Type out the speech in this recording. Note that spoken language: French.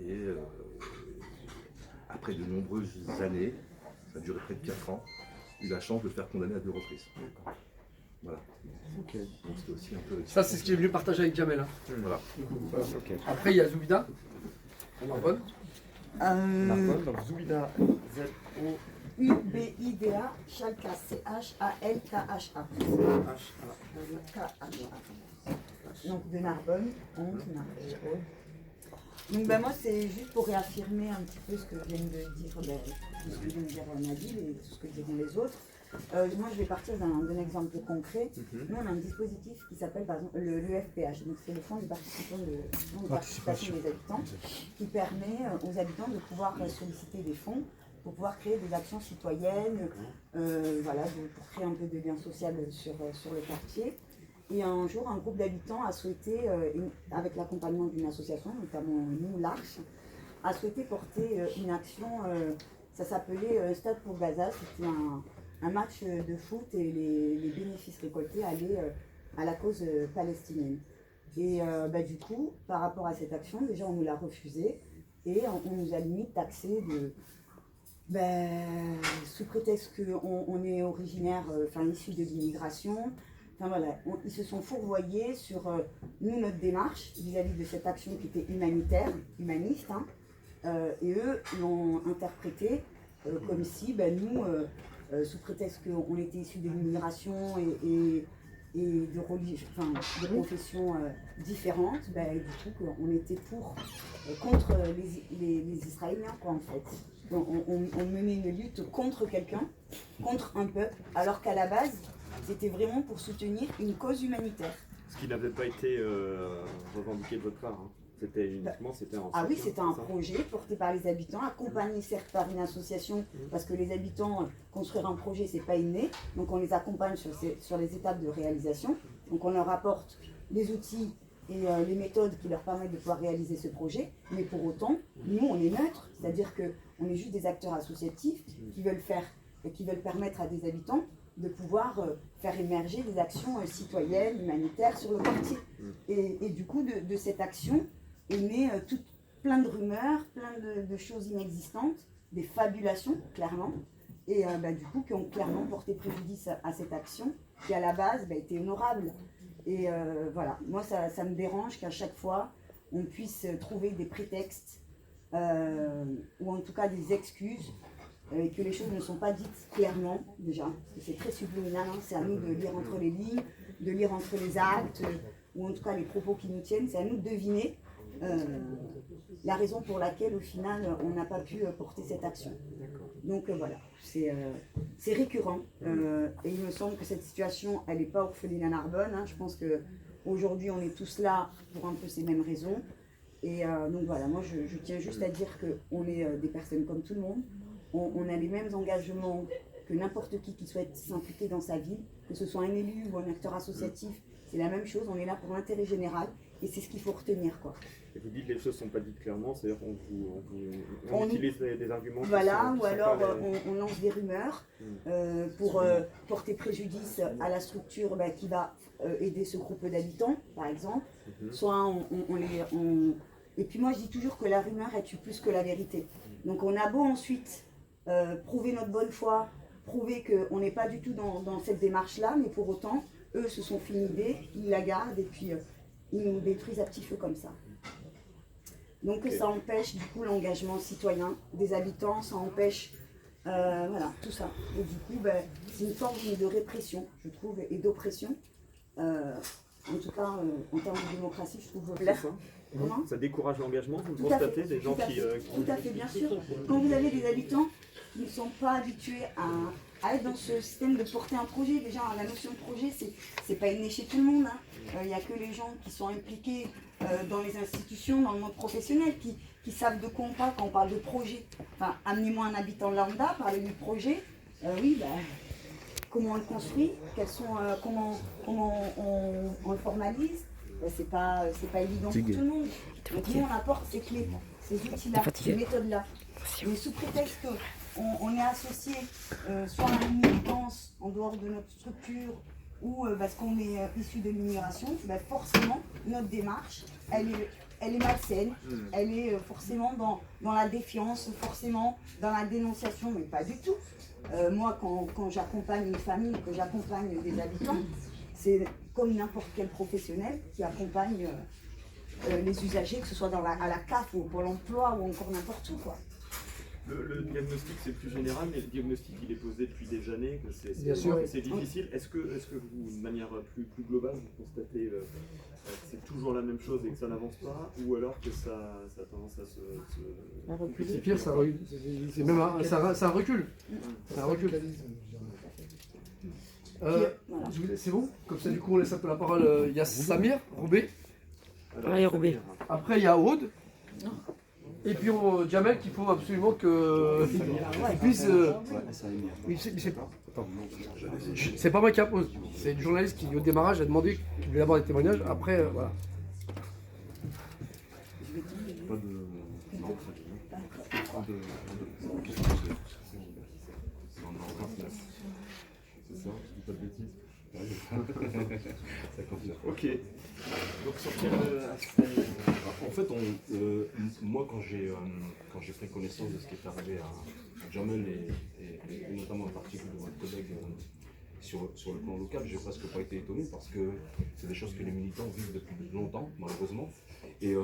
Et après de nombreuses années, ça a duré près de 4 ans, j'ai eu la chance de le faire condamner à 2 reprises. Voilà. Ok. Donc c'était aussi un peu... Ça, c'est ce qu'il est venu partager avec Jamel. Hein. Voilà. Ok. Après, il y a Zoubida. Narbonne. Narbonne, donc Zoubida, Z-O. UBIDA, Chalka, C-H-A-L-K-H-A. Donc de Narbonne, honte, Narbonne. Donc ben moi c'est juste pour réaffirmer un petit peu ce que viennent de dire, tout ce que vient de dire Nabil et tout ce que diront les autres. Moi je vais partir d'un exemple concret. Nous on a un dispositif qui s'appelle par exemple le FPH, donc c'est le fonds de participation des habitants, qui permet aux habitants de pouvoir solliciter des fonds pour pouvoir créer des actions citoyennes, voilà, pour créer un peu de lien social sur le quartier. Et un jour, un groupe d'habitants a souhaité, avec l'accompagnement d'une association, notamment nous, l'Arche, a souhaité porter une action, ça s'appelait Stade pour Gaza, c'était un match de foot et les bénéfices récoltés allaient à la cause palestinienne. Et du coup, par rapport à cette action, déjà on nous l'a refusée et on nous a limite taxé de... sous prétexte qu'on est originaire, issu de l'immigration, voilà, ils se sont fourvoyés sur nous, notre démarche vis-à-vis de cette action qui était humanitaire, humaniste, hein, et eux l'ont interprété comme si nous, sous prétexte qu'on était issus de l'immigration et de professions différentes, du coup on était contre les Israéliens quoi en fait. Donc, on menait une lutte contre quelqu'un, contre un peuple, alors qu'à la base c'était vraiment pour soutenir une cause humanitaire. Ce qui n'avait pas été revendiqué de votre part, hein. C'était uniquement, c'était un... Ah oui, c'était un projet porté par les habitants, accompagné certes par une association, parce que les habitants, construire un projet, c'est pas inné, donc on les accompagne sur les étapes de réalisation, donc on leur apporte les outils et les méthodes qui leur permettent de pouvoir réaliser ce projet, mais pour autant, nous on est neutre, c'est-à-dire qu'on est juste des acteurs associatifs qui veulent permettre à des habitants de pouvoir faire émerger des actions citoyennes, humanitaires sur le quartier. Et du coup, de cette action est né plein de rumeurs, plein de choses inexistantes, des fabulations, clairement, et du coup, qui ont clairement porté préjudice à cette action, qui à la base était honorable. Et voilà, moi ça me dérange qu'à chaque fois, on puisse trouver des prétextes, ou en tout cas des excuses, et que les choses ne sont pas dites clairement, déjà, parce que c'est très subliminal, hein, c'est à nous de lire entre les lignes, de lire entre les actes, ou en tout cas les propos qui nous tiennent, c'est à nous de deviner la raison pour laquelle, au final, on n'a pas pu porter cette action. Donc voilà, c'est récurrent, et il me semble que cette situation, elle n'est pas orpheline à Narbonne, hein, je pense qu'aujourd'hui, on est tous là pour un peu ces mêmes raisons, et donc voilà, moi je tiens juste à dire qu'on est des personnes comme tout le monde. On a les mêmes engagements que n'importe qui souhaite s'impliquer dans sa vie, que ce soit un élu ou un acteur associatif, c'est la même chose, on est là pour l'intérêt général et c'est ce qu'il faut retenir, quoi. Et vous dites que les choses ne sont pas dites clairement, c'est-à-dire qu'on utilise des arguments. Voilà, ou alors on lance des rumeurs pour porter préjudice à la structure qui va aider ce groupe d'habitants, par exemple. Soit Et puis moi je dis toujours que la rumeur elle tue plus que la vérité. Donc on a beau ensuite prouver notre bonne foi, prouver qu'on n'est pas du tout dans cette démarche-là, mais pour autant, eux se sont fait une idée, ils la gardent et puis ils nous détruisent à petit feu comme ça. Donc ça empêche du coup l'engagement citoyen des habitants, ça empêche voilà, tout ça. Et du coup, c'est une forme de répression, je trouve, et d'oppression. En tout cas, en termes de démocratie, je trouve là. Comment ? Ça décourage l'engagement, vous le constatez, des gens qui... Tout à fait, bien sûr. Quand vous avez des habitants qui ne sont pas habitués à être dans ce système de porter un projet, déjà la notion de projet, c'est pas inné chez tout le monde. Il n'y a que les gens qui sont impliqués dans les institutions, dans le monde professionnel, qui savent de quoi on parle quand on parle de projet. Enfin, amenez-moi un habitant lambda, parlez du projet. Comment on le construit, comment on le formalise. C'est pas évident pour tout le monde. Donc nous on apporte ces clés, ces outils-là, ces méthodes-là. Mais sous prétexte qu'on est associé soit à une militance en dehors de notre structure ou parce qu'on est issu de l'immigration, forcément notre démarche, elle est elle est malsaine, elle est forcément dans la défiance, forcément dans la dénonciation, mais pas du tout. Moi, quand j'accompagne une famille, que j'accompagne des habitants, c'est comme n'importe quel professionnel qui accompagne les usagers, que ce soit à la CAF ou pour l'emploi ou encore n'importe où, quoi. Le diagnostic c'est plus général, mais le diagnostic il est posé depuis des années, que Bien sûr. c'est difficile. Est-ce que vous, de manière plus globale, vous constatez que c'est toujours la même chose et que ça n'avance pas, ou alors que ça a tendance à se... C'est pire, ça recule. C'est même ça recule. Ça recule. C'est bon? Comme ça, du coup, on laisse un peu la parole. Il y a Samir, Roubaix. Ouais, Roubaix. Après, il y a Aude. Et puis Jamel qu'il faut absolument qu'il puisse. Oui, c'est pas. Attends. C'est pas moi qui impose. C'est le journaliste qui, au démarrage, a demandé qu'il voulait avoir des témoignages. Après, voilà. Pas de. Non, pas de. C'est ça, je dis pas de bêtises. Ça confirme. Ok. Donc sur quel aspect En fait, moi quand j'ai pris connaissance de ce qui est arrivé à Jamel et notamment en particulier de votre collègue sur le plan local, j'ai presque pas été étonné parce que c'est des choses que les militants vivent depuis longtemps, malheureusement. Et